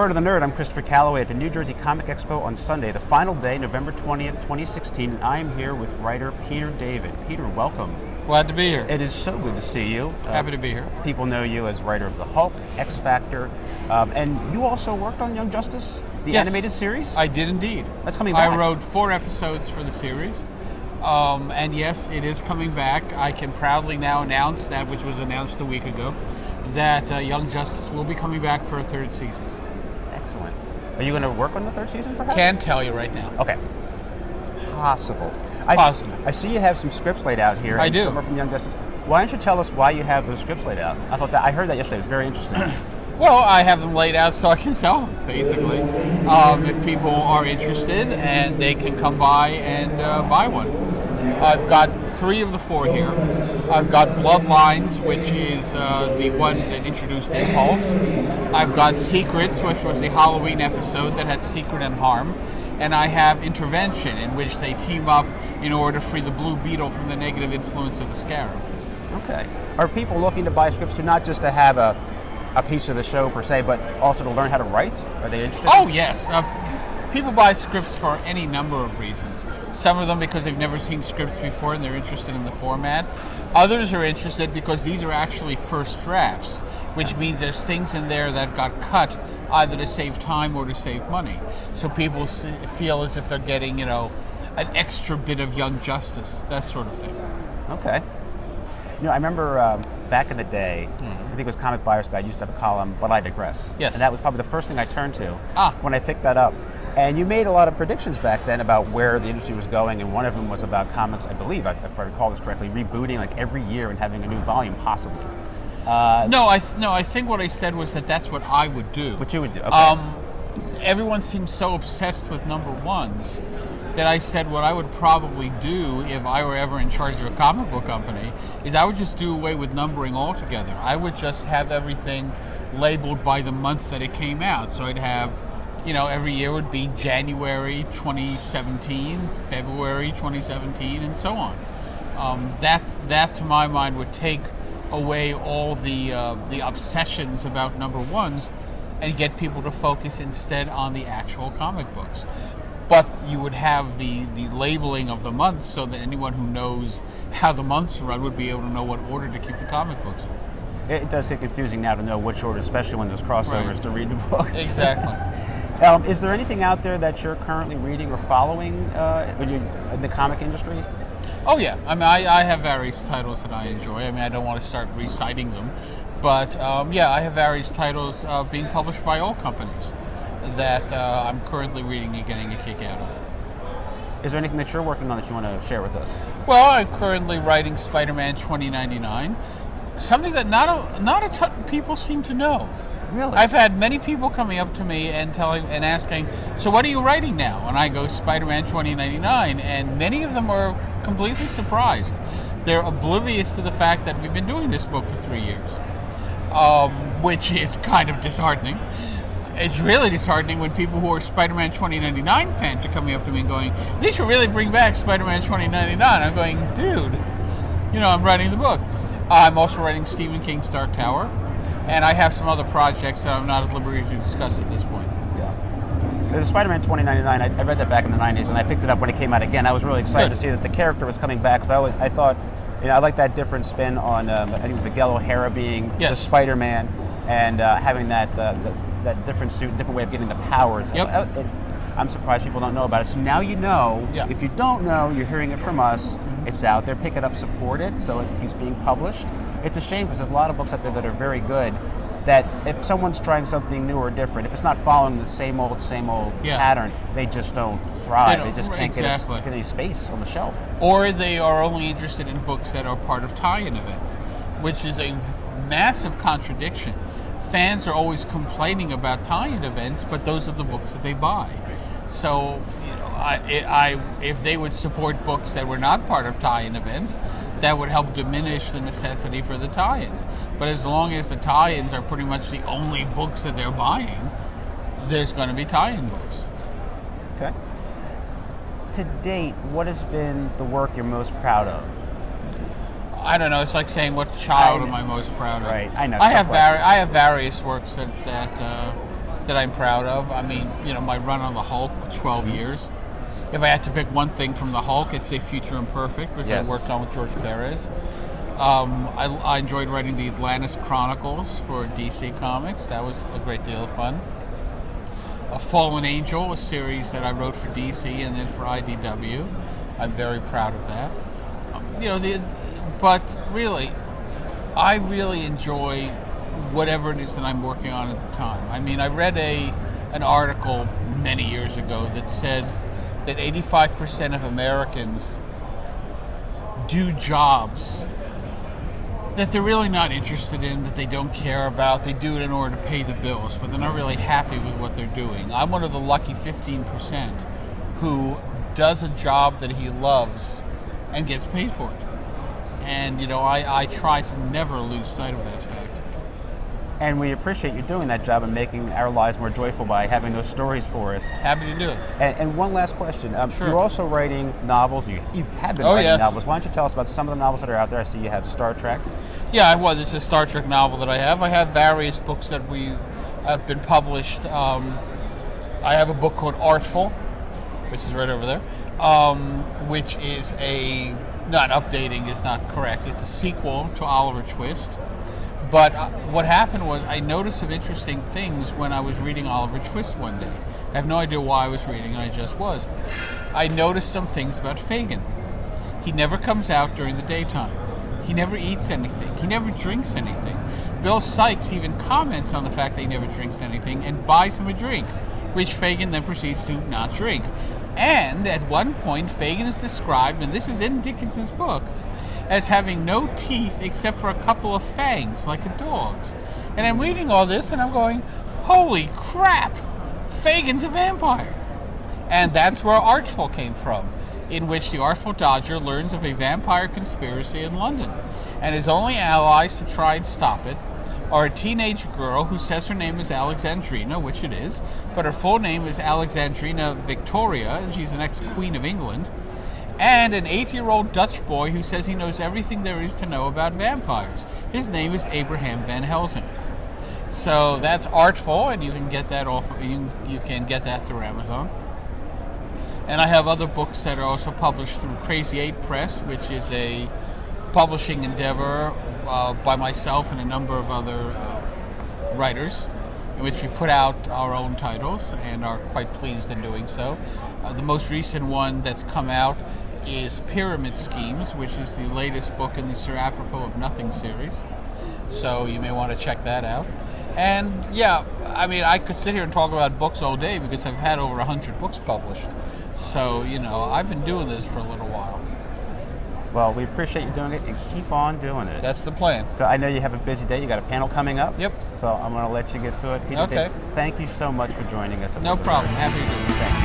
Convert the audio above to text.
Word of the Nerd. I'm Christopher Calloway at the New Jersey Comic Expo on Sunday, the final day, November 20th, 2016. And I am here with writer Peter David. Peter, welcome. Glad to be here. It is so good to see you. Happy to be here. People know you as writer of The Hulk, X Factor, and you also worked on Young Justice, the animated series? I did indeed. That's coming back. I wrote 4 episodes for the series. And yes, it is coming back. I can proudly now announce that, which was announced a week ago, that Young Justice will be coming back for a 3rd season. Excellent. Are you going to work on the 3rd season, perhaps? Can't tell you right now. Okay. It's possible. Possible. I see you have some scripts laid out here. I do. Some are from Young Justice. Why don't you tell us why you have those scripts laid out? I heard that yesterday. It was very interesting. Well, I have them laid out so I can sell them, basically. If people are interested, and they can come by and buy one. I've got 3 of the 4 here. I've got Bloodlines, which is the one that introduced Impulse. I've got Secrets, which was the Halloween episode that had Secret and Harm. And I have Intervention, in which they team up in order to free the Blue Beetle from the negative influence of the Scarab. Okay. Are people looking to buy scripts not just to have a piece of the show per se, but also to learn how to write? Are they interested? Oh, yes. People buy scripts for any number of reasons. Some of them because they've never seen scripts before and they're interested in the format. Others are interested because these are actually first drafts, which means there's things in there that got cut either to save time or to save money. So people feel as if they're getting, an extra bit of Young Justice, that sort of thing. Okay. I remember back in the day, I think it was Comic Buyer's Guide, used to have a column, But I Digress. Yes. And that was probably the first thing I turned to when I picked that up. And you made a lot of predictions back then about where the industry was going, and one of them was about comics, I believe, if I recall this correctly, rebooting like every year and having a new volume, possibly. No, I think what I said was that that's what I would do. What you would do, okay. Everyone seems so obsessed with number ones that I said what I would probably do if I were ever in charge of a comic book company is I would just do away with numbering altogether. I would just have everything labeled by the month that it came out. So I'd have, every year would be January 2017, February 2017, and so on. That to my mind would take away all the obsessions about number ones and get people to focus instead on the actual comic books. But you would have the labeling of the months so that anyone who knows how the months run would be able to know what order to keep the comic books in. It does get confusing now to know which order, especially when there's crossovers to read the books. Exactly. Is there anything out there that you're currently reading or following in the comic industry? Oh yeah, I have various titles that I enjoy. I don't want to start reciting them, but I have various titles being published by all companies that I'm currently reading and getting a kick out of. Is there anything that you're working on that you want to share with us? Well, I'm currently writing Spider-Man 2099, something that not a ton of people seem to know. Really? I've had many people coming up to me and asking, so what are you writing now? And I go, Spider-Man 2099, and many of them are completely surprised. They're oblivious to the fact that we've been doing this book for 3 years, which is kind of disheartening. It's really disheartening when people who are Spider-Man 2099 fans are coming up to me and going, they should really bring back Spider-Man 2099. I'm going, dude, I'm writing the book. I'm also writing Stephen King's Dark Tower, and I have some other projects that I'm not at liberty to discuss at this point. Yeah. The Spider-Man 2099, I read that back in the 90s, and I picked it up when it came out again. I was really excited to see that the character was coming back, because I thought, I like that different spin on, I think it was Miguel O'Hara being the Spider-Man, and having that different suit, different way of getting the powers. Yep. I'm surprised people don't know about it. So now you know. Yeah. If you don't know, you're hearing it from us. It's out there. Pick it up, support it, so it keeps being published. It's a shame because there's a lot of books out there that are very good, that if someone's trying something new or different, if it's not following the same old pattern, they just don't thrive. They just can't get any space on the shelf. Or they are only interested in books that are part of tie-in events, which is a massive contradiction. Fans are always complaining about tie-in events, but those are the books that they buy. So, if they would support books that were not part of tie-in events, that would help diminish the necessity for the tie-ins. But as long as the tie-ins are pretty much the only books that they're buying, there's going to be tie-in books. Okay. To date, what has been the work you're most proud of? I don't know. It's like saying what child am I most proud of? Right. I know. I have various works that that I'm proud of. I mean, my run on the Hulk, 12 years. If I had to pick one thing from the Hulk, it's a Future Imperfect, which Yes. I worked on with George Perez. I enjoyed writing the Atlantis Chronicles for DC Comics. That was a great deal of fun. A Fallen Angel, a series that I wrote for DC and then for IDW. I'm very proud of that. But really, I really enjoy whatever it is that I'm working on at the time. I mean, I read an article many years ago that said that 85% of Americans do jobs that they're really not interested in, that they don't care about. They do it in order to pay the bills, but they're not really happy with what they're doing. I'm one of the lucky 15% who does a job that he loves and gets paid for it. And, I try to never lose sight of that fact. And we appreciate you doing that job and making our lives more joyful by having those stories for us. Happy to do it. And one last question. Sure. You're also writing novels. You have been writing novels. Why don't you tell us about some of the novels that are out there? I see you have Star Trek. Yeah, well, this is a Star Trek novel that I have. I have various books that have been published. I have a book called Artful, which is right over there, which is not updating is not correct. It's a sequel to Oliver Twist. But what happened was I noticed some interesting things when I was reading Oliver Twist one day. I have no idea why I was reading, and I just was. I noticed some things about Fagin. He never comes out during the daytime. He never eats anything. He never drinks anything. Bill Sykes even comments on the fact that he never drinks anything and buys him a drink, which Fagin then proceeds to not drink. And at one point, Fagin is described, and this is in Dickinson's book, as having no teeth except for a couple of fangs, like a dog's. And I'm reading all this and I'm going, holy crap, Fagin's a vampire. And that's where Artful came from, in which the Artful Dodger learns of a vampire conspiracy in London. And his only allies to try and stop it are a teenage girl who says her name is Alexandrina, which it is, but her full name is Alexandrina Victoria, and she's an ex-queen of England, and an 8-year-old Dutch boy who says he knows everything there is to know about vampires. His name is Abraham Van Helsing. So that's Artful, and you can get that you can get that through Amazon. And I have other books that are also published through Crazy 8 Press, which is a publishing endeavor by myself and a number of other writers, in which we put out our own titles and are quite pleased in doing so. The most recent one that's come out is Pyramid Schemes, which is the latest book in the Sir Apropos of Nothing series. So you may want to check that out. And yeah, I mean, I could sit here and talk about books all day because I've had over 100 books published. So, I've been doing this for a little while. Well, we appreciate you doing it and keep on doing it. That's the plan. So I know you have a busy day. You got a panel coming up. Yep. So I'm going to let you get to it. Peter, Okay. thank you so much for joining us. No problem. Happy to do it. Thank you.